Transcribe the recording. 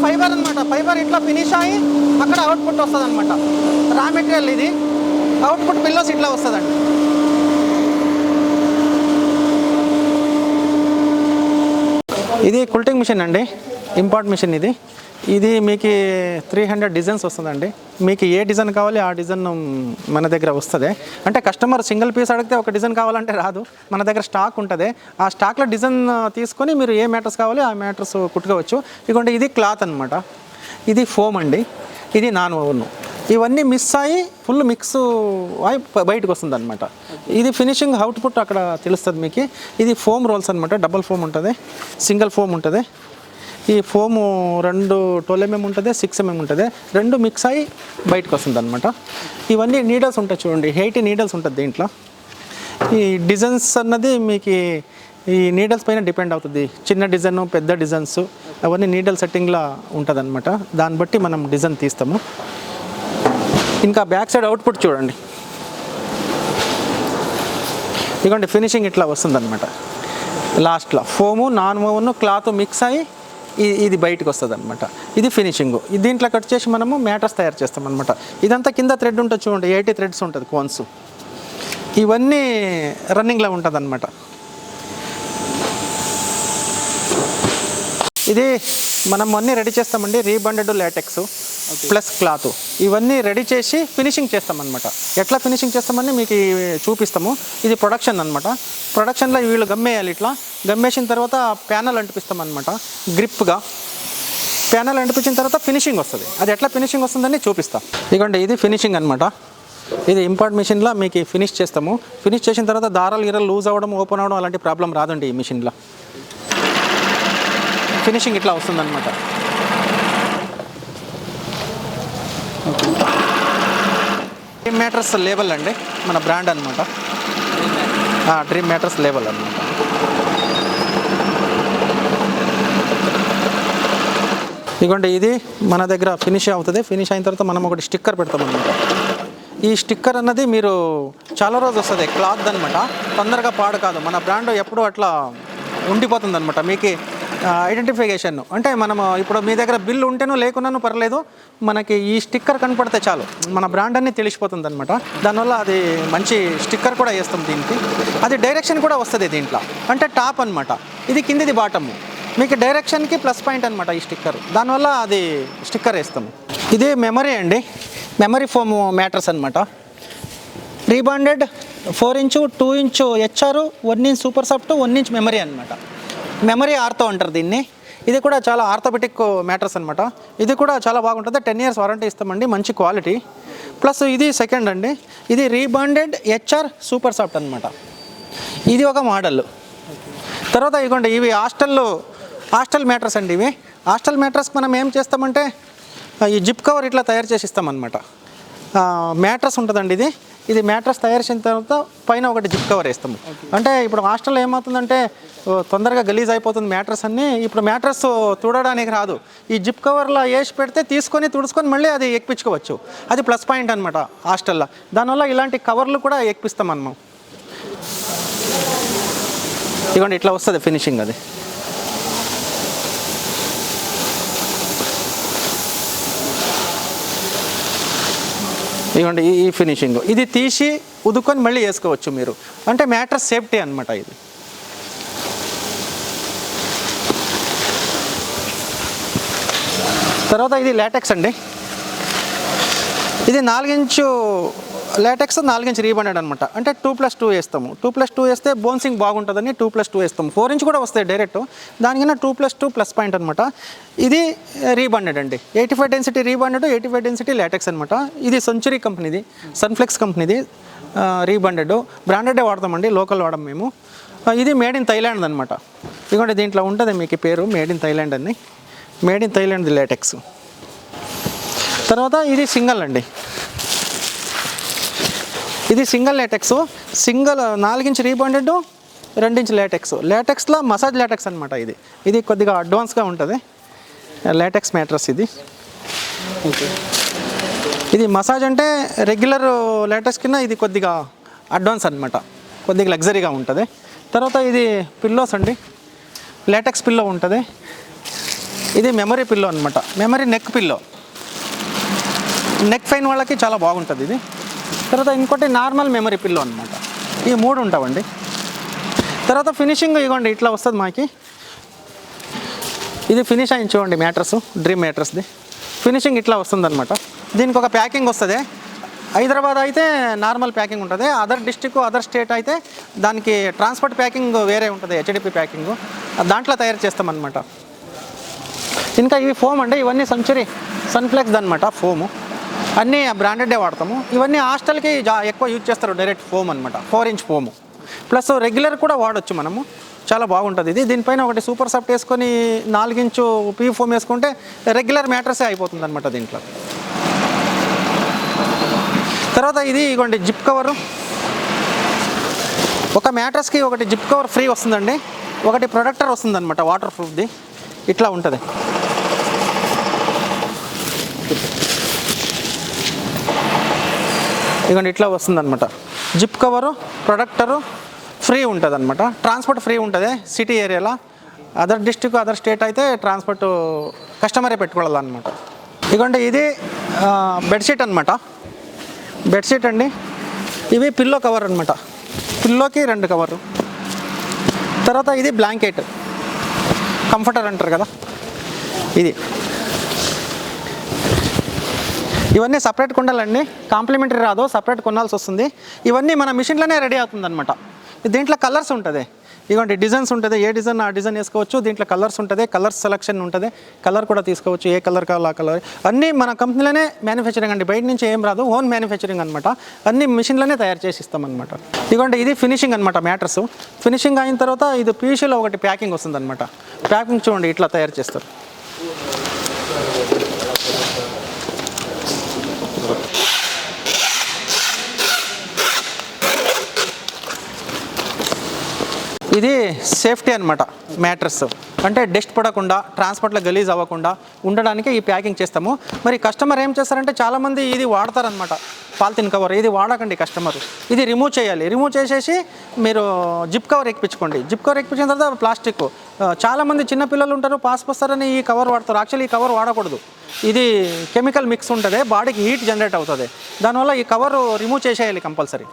Fibre అనమాట. Fibre ఇట్లా finish అయ్యి అక్కడ అవుట్పుట్ వస్తుంది అనమాట. రా మెటీరియల్ ఇది, అవుట్పుట్ పిల్లోస్ ఇట్లా వస్తుందండి. ఇది కుల్టింగ్ మిషన్ అండి, ఇంపార్ట్ మిషన్ ఇది. ఇది మీకు 300 డిజైన్స్ వస్తుందండి. మీకు ఏ డిజైన్ కావాలి ఆ డిజైన్ మన దగ్గర వస్తుంది. అంటే కస్టమర్ సింగిల్ పీస్ అడిగితే ఒక డిజైన్ కావాలంటే రాదు, మన దగ్గర స్టాక్ ఉంటుంది. ఆ స్టాక్లో డిజైన్ తీసుకొని మీరు ఏ మ్యాటర్స్ కావాలి ఆ మ్యాటర్స్ కుట్టుకోవచ్చు. ఇదిగోండి ఇది క్లాత్ అనమాట, ఇది ఫోమ్ అండి, ఇది నాన్ ఓవెన్. ఇవన్నీ మిక్స్ అయ్యి ఫుల్ మిక్స్ అయి బయటకు వస్తుంది అనమాట. ఇది ఫినిషింగ్ అవుట్పుట్ అక్కడ తెలుస్తుంది మీకు. ఇది ఫోమ్ రోల్స్ అనమాట, డబల్ ఫోమ్ ఉంటుంది, సింగిల్ ఫోమ్ ఉంటుంది. ఈ ఫోము 12 mm ఉంటుంది, 6 mm ఉంటుంది, రెండు మిక్స్ అయ్యి బయటకు వస్తుంది అనమాట. ఇవన్నీ నీడల్స్ ఉంటాయి చూడండి, 80 నీడల్స్ ఉంటుంది దీంట్లో. ఈ డిజైన్స్ అన్నది మీకు ఈ నీడల్స్ పైన డిపెండ్ అవుతుంది. చిన్న డిజైన్, పెద్ద డిజైన్స్ అవన్నీ నీడల్ సెట్టింగ్లా ఉంటుంది అనమాట. దాన్ని బట్టి మనం డిజైన్ తీస్తాము. ఇంకా బ్యాక్ సైడ్ అవుట్పుట్ చూడండి, ఇదిగోండి ఫినిషింగ్ ఇట్లా వస్తుంది అనమాట. లాస్ట్లో foam, non oven, cloth mix అయ్యి ఇది బయటకు వస్తుంది అనమాట. ఇది ఫినిషింగ్. దీంట్లో కట్ చేసి మనము మ్యాటర్స్ తయారు చేస్తాం అనమాట. ఇదంతా కింద థ్రెడ్ ఉంటుంది చూడండి, 80 థ్రెడ్స్ ఉంటుంది కోన్స్. ఇవన్నీ రన్నింగ్లో ఉంటుంది అనమాట. ఇది మనం అన్నీ రెడీ చేస్తామండి, రీబండెడ్ లాటెక్స్ ప్లస్ క్లాత్ ఇవన్నీ రెడీ చేసి ఫినిషింగ్ చేస్తామన్నమాట. ఎట్లా ఫినిషింగ్ చేస్తామని మీకు చూపిస్తాము. ఇది ప్రొడక్షన్ అనమాట. ప్రొడక్షన్లో వీళ్ళు గమ్మేయాలి. ఇట్లా గమ్మేసిన తర్వాత ప్యానల్ అంటిపిస్తామన్నమాట గ్రిప్గా. ప్యానల్ అంటిపించిన తర్వాత ఫినిషింగ్ వస్తుంది. అది ఎట్లా ఫినిషింగ్ వస్తుందని చూపిస్తాం. ఇదిగోండి ఇది ఫినిషింగ్ అనమాట. ఇది ఇంపార్ట్ మిషన్లో మీకు ఫినిష్ చేస్తాము. ఫినిష్ చేసిన తర్వాత దారాలు లూజ్ అవ్వడం, ఓపెన్ అవ్వడం అలాంటి ప్రాబ్లం రాదండి ఈ మిషన్లో. ఫినిషింగ్ ఇట్లా వస్తుందన్నమాట. డ్రీమ్ మ్యాటర్స్ లేబుల్ అండి, మన బ్రాండ్ అనమాట. డ్రీమ్ మ్యాటర్స్ లేబుల్ అనమాట. ఇదిగోండి ఇది మన దగ్గర ఫినిష్ అవుతుంది. ఫినిష్ అయిన తర్వాత మనం ఒకటి స్టిక్కర్ పెడతాం అనమాట. ఈ స్టిక్కర్ అన్నది మీరు చాలా రోజు వస్తుంది, క్లాత్ అనమాట, తొందరగా పాడు కాదు. మన బ్రాండ్ ఎప్పుడూ అట్లా ఉండిపోతుంది అనమాట. మీకు ఐడెంటిఫికేషన్ అంటే మనము ఇప్పుడు మీ దగ్గర బిల్లు ఉంటేనో లేకున్నాను పర్లేదు, మనకి ఈ స్టిక్కర్ కనపడితే చాలు మన బ్రాండ్ అన్నీ తెలిసిపోతుంది అనమాట. దానివల్ల అది మంచి స్టిక్కర్ కూడా వేస్తాం దీనికి. అది డైరెక్షన్ కూడా వస్తుంది దీంట్లో. అంటే టాప్ అనమాట, ఇది కిందిది బాటము. మీకు డైరెక్షన్కి ప్లస్ పాయింట్ అనమాట ఈ స్టిక్కర్. దానివల్ల అది స్టిక్కర్ వేస్తాము. ఇది మెమరీ అండి, మెమరీ ఫోమ్ మ్యాటర్స్ అనమాట. Rebonded 4 inch 2 inch HR, 1 inch super soft, 1 inch memory అనమాట. మెమరీ ఆర్థో అంటారు దీన్ని. ఇది కూడా చాలా ఆర్థోపెటిక్ మ్యాటర్స్ అనమాట. ఇది కూడా చాలా బాగుంటుంది. 10 years వారంటీ ఇస్తామండి, మంచి క్వాలిటీ. ప్లస్ ఇది సెకండ్ అండి, ఇది రీబాండెడ్ హెచ్ఆర్ సూపర్ సాఫ్ట్ అనమాట. ఇది ఒక మోడల్. తర్వాత ఇదిగోండి ఇవి హాస్టల్ మ్యాటర్స్ అండి. ఇవి హాస్టల్ మ్యాటర్స్కి మనం ఏం చేస్తామంటే ఈ జిప్ కవర్ ఇట్లా తయారు చేసి ఇస్తామన్నమాట. మ్యాట్రస్ ఉంటుందండి. ఇది మ్యాట్రస్ తయారు చేసిన తర్వాత పైన ఒకటి జిప్ కవర్ వేస్తాము. అంటే ఇప్పుడు హాస్టల్లో ఏమవుతుందంటే తొందరగా గలీజ్ అయిపోతుంది మ్యాట్రస్ అన్నీ. ఇప్పుడు మ్యాట్రస్ తుడడానికి రాదు, ఈ జిప్ కవర్లో వేసి పెడితే తీసుకొని తుడుచుకొని మళ్ళీ అది ఎక్కించుకోవచ్చు. అది ప్లస్ పాయింట్ అనమాట హాస్టల్లో. దానివల్ల ఇలాంటి కవర్లు కూడా ఎక్కిస్తాం మనం. ఇదిగోండి ఇట్లా వస్తుంది ఫినిషింగ్. అది ఇదిగోండి ఈ ఫినిషింగ్. ఇది తీసి ఉదుకొని మళ్ళీ వేసుకోవచ్చు మీరు. అంటే మ్యాట్రస్ సేఫ్టీ అనమాట ఇది. తర్వాత ఇది లాటెక్స్ అండి. ఇది 4 ఇంచ్ లాటెక్స్, 4 ఇంచ్ రీబండెడ్ అనమాట. అంటే 2+2 వేస్తాము. 2+2 వేస్తే బౌన్సింగ్ బాగుంటుందని 2+2 వేస్తాము. 4 ఇంచ్ కూడా వస్తాయి డైరెక్ట్. దానికన్నా 2+2 ప్లస్ పాయింట్ అనమాట. ఇది రీబండెడ్ అండి, 85 డెన్సిటీ రీబండెడ్, 85 డెన్సిటీ లాటెక్స్ అనమాట. ఇది సెంచురీ కంపెనీది, సన్ఫ్లెక్స్ కంపెనీది రీబండెడ్. బ్రాండెడే వాడతామండి, లోకల్ వాడడం మేము. ఇది మేడ్ ఇన్ థైలాండ్ అనమాట. ఇదిగోండి దీంట్లో ఉంటుంది మీకు పేరు మేడ్ ఇన్ థైలాండ్ అని. Made in Thailand latex. తర్వాత ఇది సింగల్ అండి. ఇది single latex. Single 4 inch rebonded, 2 inch latex. లాటెక్స్లో మసాజ్ లాటెక్స్ అనమాట. ఇది కొద్దిగా అడ్వాన్స్గా ఉంటుంది లాటెక్స్ మ్యాట్రస్ ఇది. ఇది మసాజ్ అంటే రెగ్యులర్ లాటెక్స్ కింద ఇది కొద్దిగా అడ్వాన్స్ అనమాట, కొద్దిగా లగ్జరీగా ఉంటుంది. తర్వాత ఇది పిల్లోస్ అండి, లాటెక్స్ పిల్లో ఉంటుంది. ఇది మెమరీ పిల్లో అనమాట, memory neck pillow. Neck pain వాళ్ళకి చాలా బాగుంటుంది ఇది. తర్వాత ఇంకోటి నార్మల్ మెమరీ పిల్లో అనమాట. ఈ 3 ఉంటామండి. తర్వాత ఫినిషింగ్ ఇవ్వండి ఇట్లా వస్తుంది మాకి. ఇది ఫినిష్ అయింది చూడండి మ్యాట్రస్, డ్రీమ్ మ్యాట్రస్ది ఫినిషింగ్ ఇట్లా వస్తుంది అనమాట. దీనికి ఒక ప్యాకింగ్ వస్తుంది. హైదరాబాద్ అయితే నార్మల్ ప్యాకింగ్ ఉంటుంది, అదర్ డిస్ట్రిక్ట్ అదర్ స్టేట్ అయితే దానికి ట్రాన్స్పోర్ట్ ప్యాకింగ్ వేరే ఉంటుంది, హెచ్డిపి ప్యాకింగ్, దాంట్లో తయారు చేస్తామన్నమాట. ఇంకా ఇవి ఫోమ్ అండి, ఇవన్నీ సెంచరీ సన్ఫ్లెక్స్ అనమాట. ఫోము అన్నీ బ్రాండెడే వాడతాము. ఇవన్నీ హాస్టల్కి ఎక్కువ యూజ్ చేస్తారు, డైరెక్ట్ ఫోమ్ అనమాట. 4 ఇంచ్ ఫోము ప్లస్ రెగ్యులర్ కూడా వాడచ్చు మనము, చాలా బాగుంటుంది ఇది. దీనిపైన ఒకటి సూపర్ సాఫ్ట్ వేసుకొని 4 ఇంచు పీ ఫోమ్ వేసుకుంటే రెగ్యులర్ మ్యాట్రసే అయిపోతుంది అనమాట దీంట్లో. తర్వాత ఇది ఇగోండి జిప్ కవరు. ఒక మ్యాట్రస్కి ఒకటి జిప్ కవర్ ఫ్రీ వస్తుందండి, ఒకటి ప్రొటెక్టర్ వస్తుంది అనమాట వాటర్ ప్రూఫ్ది. ఇట్లా ఉంటుంది. ఇగోండి ఇట్లా వస్తుంది అనమాట. జిప్ కవరు ప్రొటెక్టరు ఫ్రీ ఉంటుంది అనమాట. ట్రాన్స్పోర్ట్ ఫ్రీ ఉంటుంది సిటీ ఏరియాలో. అదర్ డిస్ట్రిక్ట్ అదర్ స్టేట్ అయితే ట్రాన్స్పోర్ట్ కస్టమరే పెట్టుకోవాలన్నమాట. ఇదిగోండి ఇది బెడ్షీట్ అనమాట. బెడ్షీట్ అండి. ఇవి పిల్లో కవర్ అనమాట, పిల్లోకి 2 కవర్లు. తర్వాత ఇది బ్లాంకెట్, కంఫర్టర్ అంటారు కదా ఇది. ఇవన్నీ సపరేట్ కొండాలండి, కాంప్లిమెంటరీ రాదు, సపరేట్ కొనాల్సి వస్తుంది. ఇవన్నీ మన మిషన్లోనే రెడీ అవుతుంది అనమాట. దీంట్లో కలర్స్ ఉంటుంది, ఇవ్వండి డిజైన్స్ ఉంటుంది, ఏ డిజైన్ ఆ డిజైన్ వేసుకోవచ్చు. దీంట్లో కలర్స్ ఉంటుంది, కలర్స్ సెలెక్షన్ ఉంటుంది, కలర్ కూడా తీసుకోవచ్చు, ఏ కలర్ కావాలో ఆ కలర్. అన్నీ మన కంపెనీలోనే మ్యానుఫ్యాక్చరింగ్ అండి, బయట నుంచి ఏం రాదు, ఓన్ మ్యానుఫ్యాక్చరింగ్ అనమాట. అన్ని మిషన్లోనే తయారు చేసి ఇస్తామన్నమాట. ఇదిగోండి ఇది ఫినిషింగ్ అనమాట మ్యాట్రస్. ఫినిషింగ్ అయిన తర్వాత ఇది పీసీలో ఒకటి ప్యాకింగ్ వస్తుంది అనమాట. ప్యాకింగ్ చూడండి ఇట్లా తయారు చేస్తారు. ఇది సేఫ్టీ అనమాట. మ్యాట్రస్ అంటే డస్ట్ పడకుండా, ట్రాన్స్పోర్ట్లో గలీజ్ అవ్వకుండా ఉండడానికి ఈ ప్యాకింగ్ చేస్తాము. మరి కస్టమర్ ఏం చేస్తారంటే చాలామంది ఇది వాడతారనమాట, పాలిథిన్ కవర్. ఇది వాడకండి కస్టమర్, ఇది రిమూవ్ చేయాలి. రిమూవ్ చేసేసి మీరు జిప్ కవర్ ఎక్కించుకోండి. జిప్ కవర్ ఎక్కించిన తర్వాత ప్లాస్టిక్. చాలామంది చిన్నపిల్లలు ఉంటారు, పాస్ వస్తారని ఈ కవర్ వాడతారు. యాక్చువల్లీ ఈ కవర్ వాడకూడదు, ఇది కెమికల్ మిక్స్ ఉంటుంది, బాడీకి హీట్ జనరేట్ అవుతుంది. దానివల్ల ఈ కవర్ రిమూవ్ చేసేయాలి కంపల్సరీ.